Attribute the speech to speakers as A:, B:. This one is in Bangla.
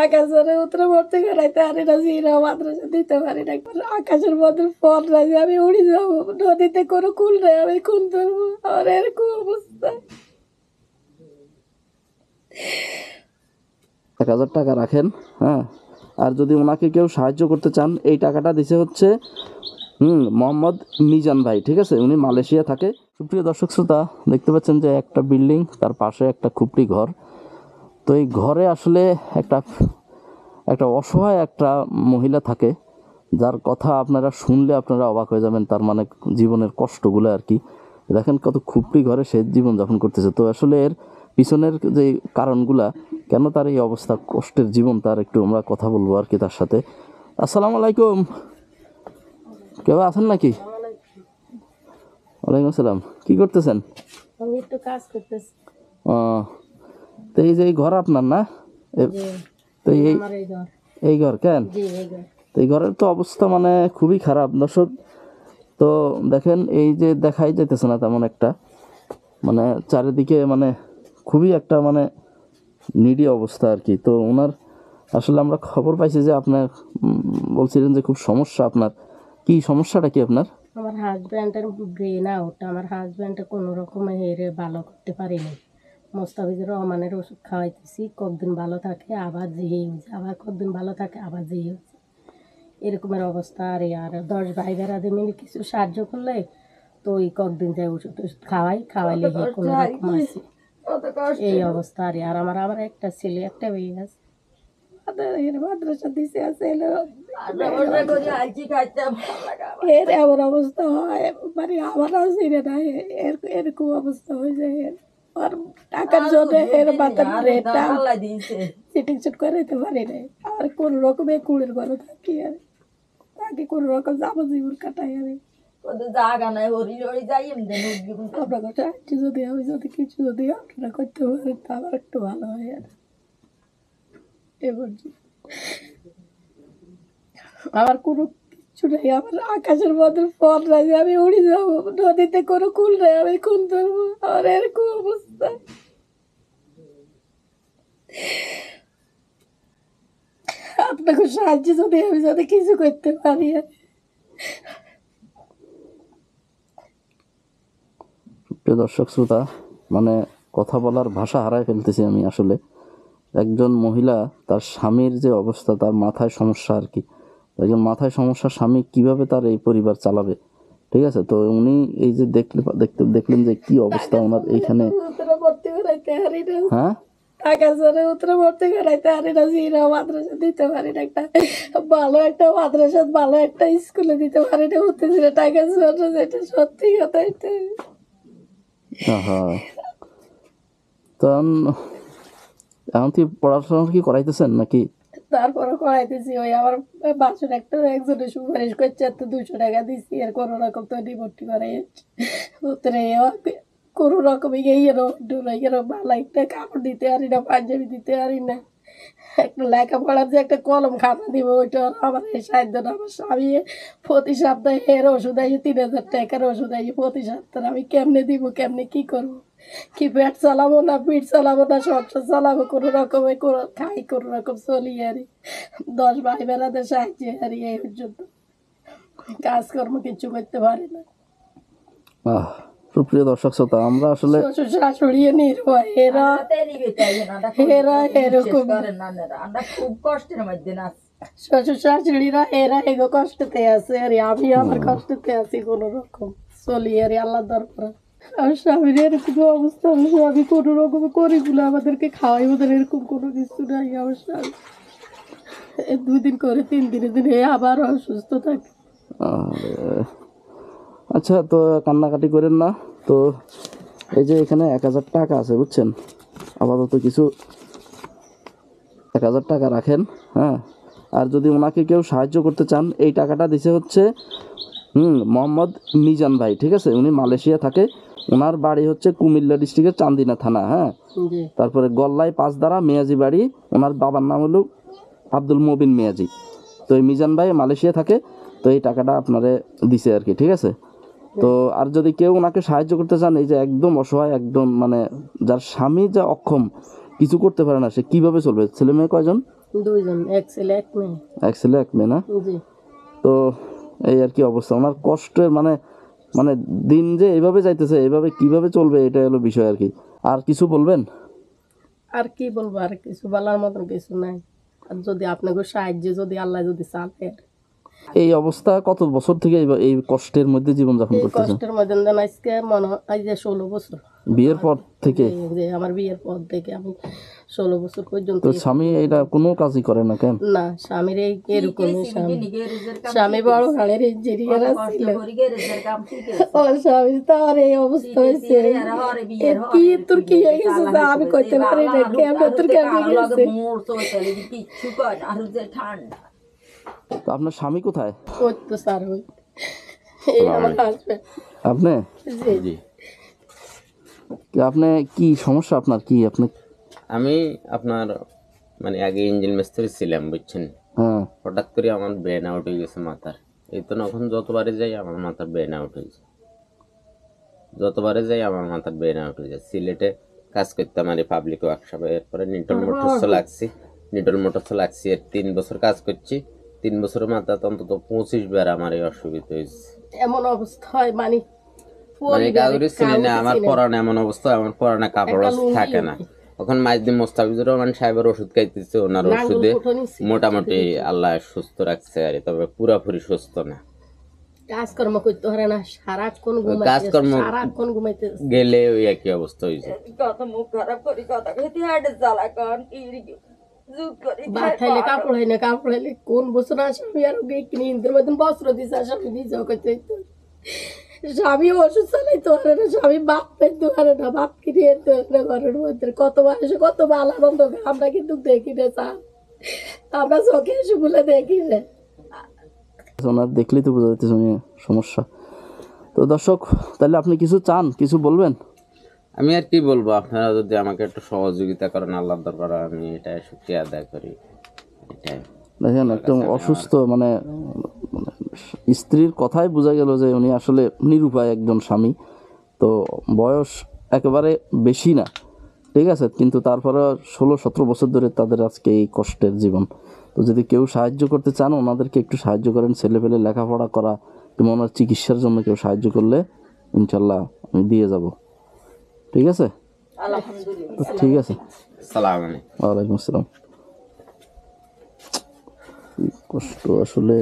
A: আকাশের উত্তরে ভর্তি করাইতে পারি না, জিরা মাদ্রাসা দিতে পারি না, আকাশের মধ্যে ফল নাই যে আমি উড়ে যাবো, নদীতে কোনো কুল নেই, আমি কুল ধরবো, আমার এরকম অবস্থা।
B: 1000 টাকা রাখেন, হ্যাঁ। আর যদি ওনাকে কেউ সাহায্য করতে চান, এই টাকাটা দিছে হচ্ছে মোহাম্মদ মিজান ভাই, ঠিক আছে, উনি মালয়েশিয়া থাকে। সুপ্রিয় দর্শক শ্রোতা, দেখতে পাচ্ছেন যে একটা বিল্ডিং, তার পাশে একটা খুপড়ি ঘর। তো এই ঘরে আসলে একটা অসহায় একটা মহিলা থাকে, যার কথা আপনারা শুনলে আপনারা অবাক হয়ে যাবেন, তার মানে জীবনের কষ্টগুলো আর কি। দেখেন কত খুপড়ি ঘরে সে জীবনযাপন করতেছে। তো আসলে এর পিছনের যে কারণগুলা, কেন তার এই অবস্থা, কষ্টের জীবন, তার একটু আমরা কথা বলবো আর কি তার সাথে। আসসালামু আলাইকুম, কেউ আছেন নাকি? ওয়ালাইকুম আসসালাম। কি করতেছেন?
A: আমি একটু কাজ করতেছি।
B: ও, তো এই যে এই ঘর আপনার না? তো এই ঘর কেন? তো এই ঘরের তো অবস্থা মানে খুবই খারাপ দর্শক। তো দেখেন, এই যে দেখাই যাইতেছে না তেমন একটা, মানে চারিদিকে মানে খুবই একটা মানে নিডি অবস্থা আর কি। তো ওনার আসলে আমরা খবর পাইছি যে আপনার বলছিলেন যে খুব সমস্যা। আপনার কি সমস্যাটা কি আপনার?
A: আমার হাজব্যান্ডের ব্রেন আউট, আমার হাজব্যান্ডে কোনো রকমে হেরে ভালো করতে পারিনি। মোস্তাফিজুর রহমানের ওষুধ খাওয়াইতেছি, কতদিন ভালো থাকে আবার যেয়ে হয়েছে, আবার কতদিন ভালো থাকে আবার যেয়ে হয়েছে, এরকমের অবস্থা। আর 10 ভাই বেড়াতে মিলে কিছু সাহায্য করলে তো ওই কতদিন যায় ওষুধ খাওয়াইলে কোনো রকম আছে, এই অবস্থা। আর আমার একটা ছেলে একটা মেয়ে আছে, মাদ্রাসা দিছে আছে, এমন অবস্থা হয় মানে আমারও চিনে না, এরকম অবস্থা হয়ে যায়। আর টাকার জন্য এর মাথার ব্রেনটা সিটিং শুট করাইতে পারি নাই। আর কোন রকমে কুড়ের ঘরে থাকি, আর তাকে কোন রকম যাবজ্জীবন কাটাই। আমি যদি আমি যদি কিছু যদি আপনারা করতে পারি তা আমার একটু ভালো হয়। আর এবার আমার কোনো কিছু নেই, আমার আকাশের মধ্যে ফল নাই যে আমি উড়ে যাবো, নদীতে কোনো কুল নেই, আমি কুল ধরবো, আমার এরকম অবস্থা। আপনাকে সাহায্য যদি আমি যদি কিছু করতে পারি।
B: প্রিয় দর্শক শ্রোতা, মানে কথা বলার ভাষা হারায় ফেলতেছি আমি আসলে। একজন মহিলা, তার স্বামীর যে অবস্থা, তার মাথায় সমস্যা আর কি। একজন মাথায় সমস্যা স্বামী কিভাবে তার এই পরিবার চালাবে, ঠিক আছে। তো উনি এই যে দেখলেন যে কি অবস্থা ওনার এইখানে, হ্যাঁ,
A: আকাশের উত্তরে ভর্তি করাইতে পারি না, জিরা মাদ্রাসা দিতে পারি না, ভালো একটা মাদ্রাসা ভালো একটা স্কুলে দিতে পারি না, উঠতেছিল টাকা জন্য, যেটা সত্যি কথা।
B: হ্যাঁ। তো এখন কি পড়াশোনা কি করাইতেছেন নাকি?
A: তারপরে করাইতেছি, ওই আমার বাসন একজনের সুপারিশ করছে, তো 200 টাকা দিচ্ছি, আর কোনো রকম তো ভর্তি করাই উত্তরে কোনো রকম ভালো একটা কাপড় দিতে পারি না, পাঞ্জাবি দিতে পারি না, একটা লেখাপড়ার যে একটা কলম খাতা দিব ওইটা আমার সাহায্য না। আমার স্বামী প্রতি সপ্তাহে এর ওষুধ আসে, 3000 টাকার ওষুধ আসে প্রতি সপ্তাহে, আমি কেমনে দিব, কেমনে কি করবো, কি পেট চালাবো না পিঠ চালাবো না সংসার চালাবো, কোনো রকমে খাই, কোনো রকম চলি। আর 10 ভাই বেড়াতে সাহায্য আর এই পর্যন্ত কাজকর্ম কিছু করতে পারি না।
B: সুপ্রিয় দর্শক শ্রোতা, আমরা আসলে
A: শ্বশুর শাশুড়ি নির্ভয়, এরা এরকম
C: খুব কষ্টের মধ্যে না,
A: শ্বশুর শাশুড়িরা এরা এগো কষ্টতে আছে, আর আমি আমার কষ্টতে আছি, কোনো রকম চলি আর আল্লাহ দরকার। আর স্বামীর এরকম অবস্থা, আমি কোনো রকম করি বলে আমাদেরকে খাওয়াই, ওদের এরকম কোনো কিছু নাই। আমার স্বামী 2 দিন করে 3 দিনে আবার অসুস্থ থাকে।
B: আচ্ছা, তো কান্নাকাটি করেন না। তো এই যে এখানে 1000 টাকা আছে বুঝছেন, আপাতত কিছু 1000 টাকা রাখেন, হ্যাঁ। আর যদি ওনাকে কেউ সাহায্য করতে চান, এই টাকাটা দিছে হচ্ছে মোহাম্মদ মিজান ভাই, ঠিক আছে, উনি মালয়েশিয়া থাকে। ওনার বাড়ি হচ্ছে কুমিল্লা ডিস্ট্রিক্টের চান্দিনা থানা, হ্যাঁ। তারপরে গল্লায় 5 দ্বারা মেয়াজি বাড়ি। ওনার বাবার নাম হলো আব্দুল মবিন মেয়াজি। তো এই মিজান ভাই মালয়েশিয়া থাকে, তো এই টাকাটা আপনারে দিছে আর কি, ঠিক আছে। তো আর যদি কেউ ওনাকে সাহায্য করতে চান, এই যে একদম অসহায়, একদম মানে যার স্বামী যা অক্ষম, কিছু করতে পারে না, সে কিভাবে চলবে? ছেলে মেয়ে কয়জন?
A: দুইজন, এক ছেলে এক মেয়ে।
B: এক ছেলে এক মেয়ে না?
A: জি।
B: তো এই আর কি অবস্থা ওনার কষ্টের, মানে মানে দিন যে এইভাবে যাইতেছে, এইভাবে কিভাবে চলবে, এটা হলো বিষয় আর কি। আর কিছু বলবেন?
A: আর কি বলবো, আর কিছু বলার মতন কিছু নাই। আর যদি আপনাকে সাহায্য যদি আল্লাহ যদি চালে,
B: এই অবস্থা কত বছর থেকে এই কষ্টের মধ্যে জীবনযাপন
A: এই
B: করতেছেন?
A: কষ্টের মধ্যে দেন আজকে মনে হয় আজ যে 16 বছর
B: বিয়ের পর থেকে?
A: যে আমার বিয়ের পর থেকে আমি 16 বছর পর্যন্ত।
B: তো স্বামী এটা কোনো কাজই করে না কেন?
A: না, স্বামীর এই এরকমই স্বামী বড় গাড়ির ইঞ্জিনিয়ার ছিল। ওর স্বামী তার এই অবস্থা হয়েছে, কি তোর কি হয়ে গেছে তা আমি কইতে পারি না, কেমন তোর কেমন গেছে।
B: তো আপনার স্বামী কোথায়?
A: ওই তো স্যার, ওই এই আমার হাজবেন্ড।
B: আপনি
A: জি।
B: আপনি কি সমস্যা আপনার, কি আপনি?
D: আমি আপনার মানে আগে ইঞ্জিন মিস্ত্রি ছিলাম বুঝছেন,
B: হ্যাঁ।
D: হঠাৎ করে আমার ব্রেন আউট হয়ে গেছে মাথার। এই তো এখন যতবারে যাই আমার মাথার ব্রেন আউট হয়ে যায়, যতবারে যাই আমার মাথার ব্রেন আউট হয়ে যায়। সিলেটে কাজ করতাম আর পাবলিক ওয়ার্কশপে, এরপরে নিটল মোটরস লাগছি, এর 3 বছর কাজ করছি। 3 বছরের মাথা অন্তত 25 বার আমার এই অসুবিধা হয়েছে।
A: এমন অবস্থা হয় মানে
D: মানে কাউরে চিনি না, আমার পরান এমন অবস্থা, আমার পরানে কাপড় থাকে না। এখন মাঝদিন মোস্তাফিজুর রহমান সাহেবের ওষুধ খাইতেছে, ওনার ওষুধে মোটামুটি আল্লাহ সুস্থ রাখছে আর তবে পুরাপুরি সুস্থ না।
A: কাজকর্ম করতে পারে না, সারাক্ষণ
D: কাজকর্ম
A: সারাক্ষণ ঘুমাইতে
D: গেলে ওই একই অবস্থা হয়েছে।
C: কথা মুখ খারাপ করি, কথা কইতে হাটে জ্বালা কন জুত করি
A: ভাত খাইলে কাপড় হয় না, কাপড় হইলে কোন বছর আসে আমি আর কিনে ইন্দ্রের মতন বস্ত্র দিছে, স্বামী নিজেও করতে স্বামী ওষুধ চালাইতে পারে না, স্বামী ভাত পাইতে পারে না, ভাত কিনে আনতে পারে না ঘরের মধ্যে। কত বয়সে কত ভালো আনন্দ, আমরা কিন্তু দেখি না চা, আমরা চোখে এসে বলে দেখি না।
B: ওনার দেখলেই তো বোঝা যাচ্ছে উনি সমস্যা। তো দর্শক, তাহলে আপনি কিছু চান, কিছু বলবেন?
D: আমি আর কি বলবো, আপনারা যদি আমাকে একটু সহযোগিতা করেন আল্লাহর দরবারে, আমি এটা শুকরিয়া আদায় করি। এটাই
B: দেখেন একদম অসুস্থ, মানে স্ত্রীর কথাই বোঝা গেল যে উনি আসলে নিরুপায় একজন স্বামী। তো বয়স একেবারে বেশি না, ঠিক আছে, কিন্তু তারপরে 16-17 বছর ধরে তাদের আজকে এই কষ্টের জীবন। তো যদি কেউ সাহায্য করতে চান ওনাদেরকে একটু সাহায্য করেন, ছেলেপেলে লেখাপড়া করা কিংবা ওনার চিকিৎসার জন্য কেউ সাহায্য করলে ইনশাল্লাহ আমি দিয়ে যাব। ঠিক আছে?
C: আলহামদুলিল্লাহ।
B: ঠিক আছে,
D: আসসালামু আলাইকুম।
B: ওয়ালাইকুম আসসালাম। কষ্ট আসলে।